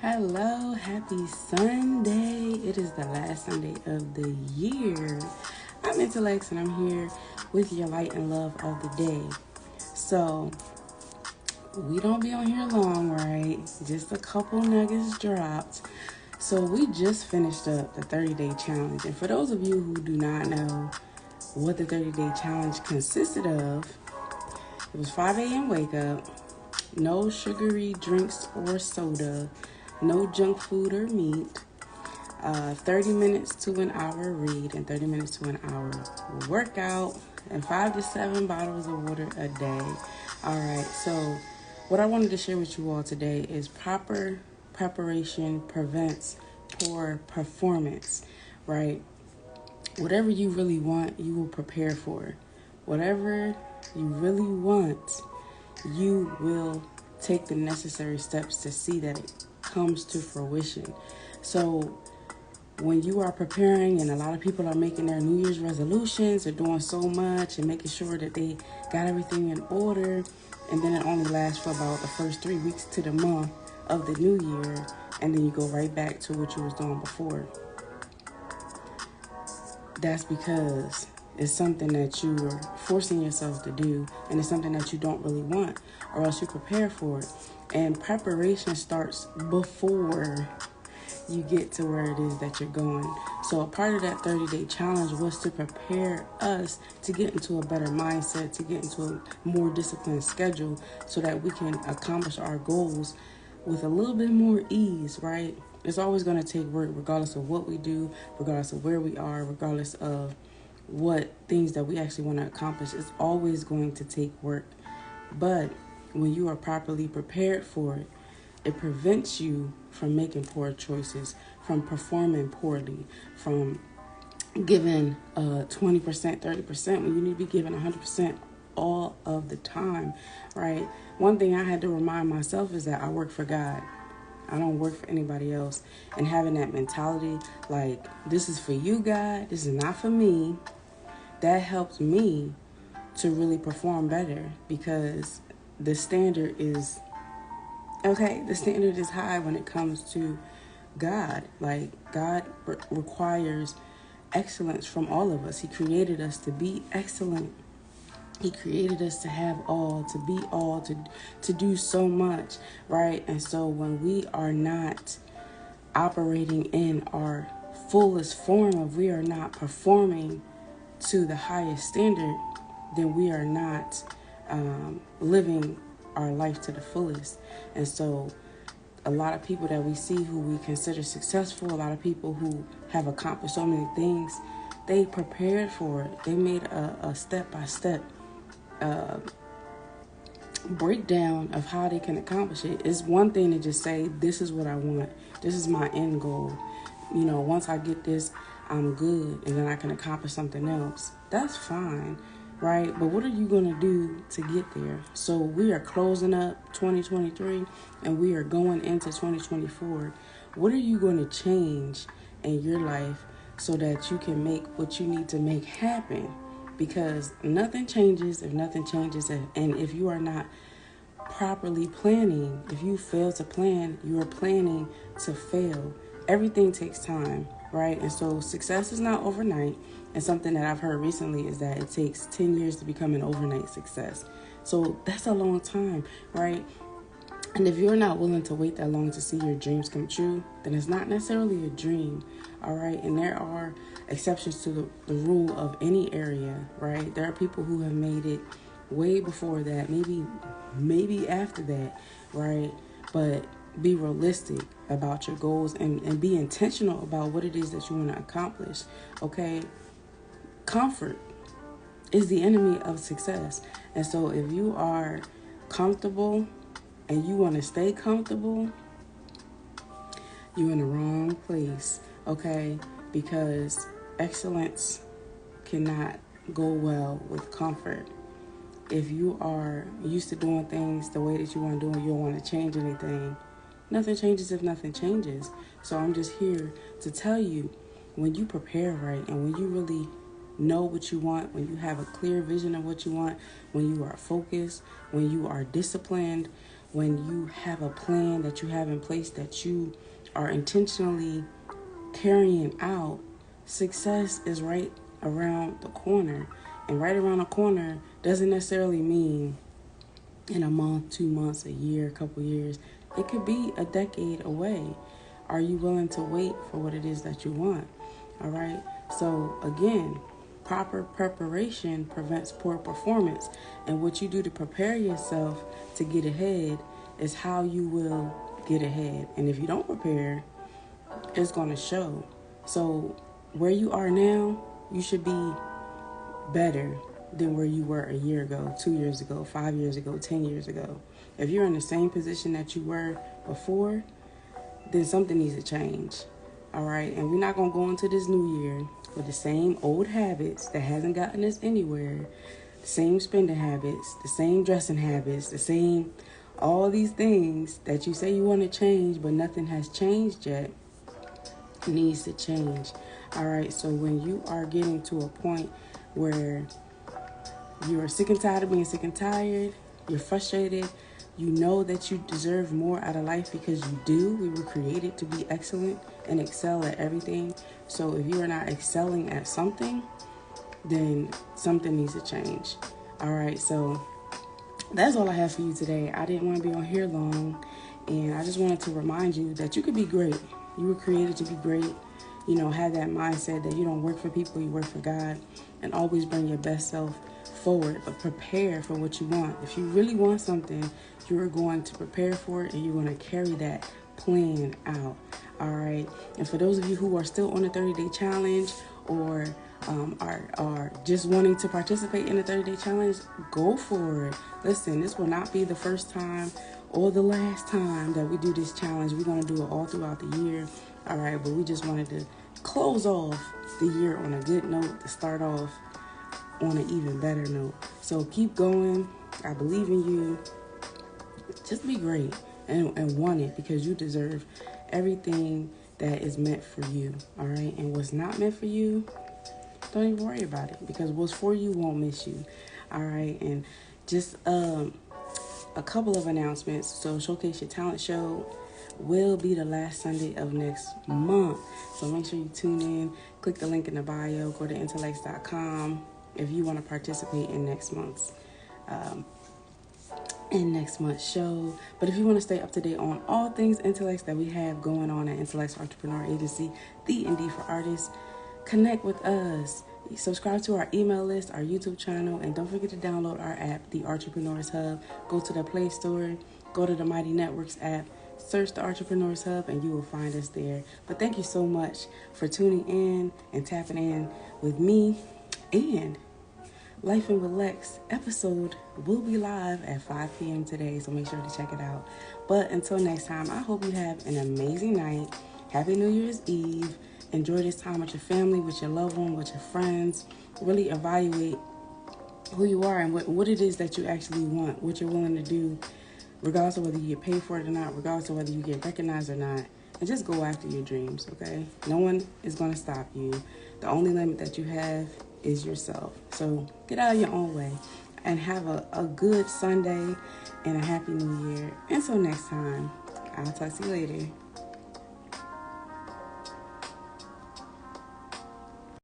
Hello, happy Sunday. It is the last Sunday of the year. I'm Intelexx and I'm here with your light and love of the day. So, we don't be on here long, right? Just a couple nuggets dropped. So, we just finished up the 30-day challenge. And for those of you who do not know what the 30-day challenge consisted of, it was 5 a.m. wake up, no sugary drinks or soda, no junk food or meat, 30 minutes to an hour read, and 30 minutes to an hour workout, and 5 to 7 bottles of water a day. All right, so what I wanted to share with you all today is proper preparation prevents poor performance, right? Whatever you really want, you will prepare for. Whatever you really want, you will take the necessary steps to see that it comes to fruition. So when you are preparing, and a lot of people are making their New Year's resolutions, they're doing so much and making sure that they got everything in order, and then it only lasts for about the first 3 weeks to the month of the new year, and then you go right back to what you was doing before. That's because it's something that you're forcing yourself to do, and it's something that you don't really want, or else you prepare for it. And preparation starts before you get to where it is that you're going. So a part of that 30-day challenge was to prepare us to get into a better mindset, to get into a more disciplined schedule, so that we can accomplish our goals with a little bit more ease, right? It's always going to take work, regardless of what we do, regardless of where we are, regardless of what things that we actually want to accomplish. It's always going to take work. But when you are properly prepared for it, it prevents you from making poor choices, from performing poorly, from giving 20%, 30% when you need to be giving 100% all of the time, right? One thing I had to remind myself is that I work for God. I don't work for anybody else. And having that mentality, like, this is for you, God, this is not for me, that helps me to really perform better, because the standard is high when it comes to God. Like, God requires excellence from all of us. He created us to be excellent. He created us to have all, to be all, to do so much, right? And so when we are not operating in our fullest form, if we are not performing to the highest standard, then we are not living our life to the fullest. And so a lot of people that we see who we consider successful, a lot of people who have accomplished so many things, they prepared for it. They made a step-by-step breakdown of how they can accomplish it. It's one thing to just say, this is what I want, this is my end goal, once I get this, I'm good, and then I can accomplish something else. That's fine, right? But what are you going to do to get there? So we are closing up 2023 and we are going into 2024. What are you going to change in your life so that you can make what you need to make happen? Because nothing changes if nothing changes. And if you are not properly planning, if you fail to plan, you are planning to fail. Everything takes time, right? And so success is not overnight. And something that I've heard recently is that it takes 10 years to become an overnight success. So that's a long time, right? And if you're not willing to wait that long to see your dreams come true, then it's not necessarily a dream, all right? And there are exceptions to the rule of any area, right? There are people who have made it way before that, maybe after that, right? But be realistic about your goals and be intentional about what it is that you want to accomplish, okay? Comfort is the enemy of success. And so if you are comfortable and you want to stay comfortable, you're in the wrong place, okay? Because excellence cannot go well with comfort. If you are used to doing things the way that you want to do and you don't want to change anything, nothing changes if nothing changes. So I'm just here to tell you, when you prepare right and when you really know what you want, when you have a clear vision of what you want, when you are focused, when you are disciplined, when you have a plan that you have in place that you are intentionally carrying out, success is right around the corner. And right around the corner doesn't necessarily mean in a month, 2 months, a year, a couple years. It could be a decade away. Are you willing to wait for what it is that you want? All right. So again, proper preparation prevents poor performance. And what you do to prepare yourself to get ahead is how you will get ahead. And if you don't prepare, it's going to show. So where you are now, you should be better than where you were a year ago, 2 years ago, 5 years ago, 10 years ago. If you're in the same position that you were before, then something needs to change. All right. And we're not going to go into this new year with the same old habits that hasn't gotten us anywhere. The same spending habits, the same dressing habits, the same, all these things that you say you want to change, but nothing has changed yet. It needs to change. All right. So when you are getting to a point where you're sick and tired of being sick and tired, you're frustrated, you know that you deserve more out of life because you do. We were created to be excellent and excel at everything. So if you are not excelling at something, then something needs to change. All right, so that's all I have for you today. I didn't want to be on here long, and I just wanted to remind you that you could be great. You were created to be great. You know, have that mindset that you don't work for people, you work for God, and always bring your best self forward, but prepare for what you want. If you really want something, you're going to prepare for it, and you're going to carry that plan out. All right. And for those of you who are still on the 30-day challenge, or are just wanting to participate in the 30-day challenge, go for it. Listen, this will not be the first time or the last time that we do this challenge. We're going to do it all throughout the year. All right. But we just wanted to close off the year on a good note, to start off on an even better note. So keep going. I believe in you. Just be great and want it, because you deserve everything that is meant for you. All right. And what's not meant for you, don't even worry about it, because what's for you won't miss you. All right. And just a couple of announcements. So Showcase Your Talent show will be the last Sunday of next month. So make sure you tune in. Click the link in the bio. Go to Intelexx.com if you want to participate in next month's show. But if you want to stay up to date on all things Intelexx that we have going on at Intelexx Artrepreneur Agency, the ND for Artists, connect with us. Subscribe to our email list, our YouTube channel, and don't forget to download our app, the Artrepreneurs Hub. Go to the Play Store, go to the Mighty Networks app, search the Artrepreneurs Hub, and you will find us there. But thank you so much for tuning in and tapping in with me. And Life with Lex episode will be live at 5 p.m. today, so make sure to check it out. But until next time, I hope you have an amazing night. Happy New Year's Eve. Enjoy this time with your family, with your loved one, with your friends. Really evaluate who you are and what it is that you actually want, what you're willing to do, regardless of whether you get paid for it or not, regardless of whether you get recognized or not. And just go after your dreams, okay? No one is going to stop you. The only limit that you have is yourself. So get out of your own way and have a good Sunday and a happy new year. Until next time, I'll talk to you later.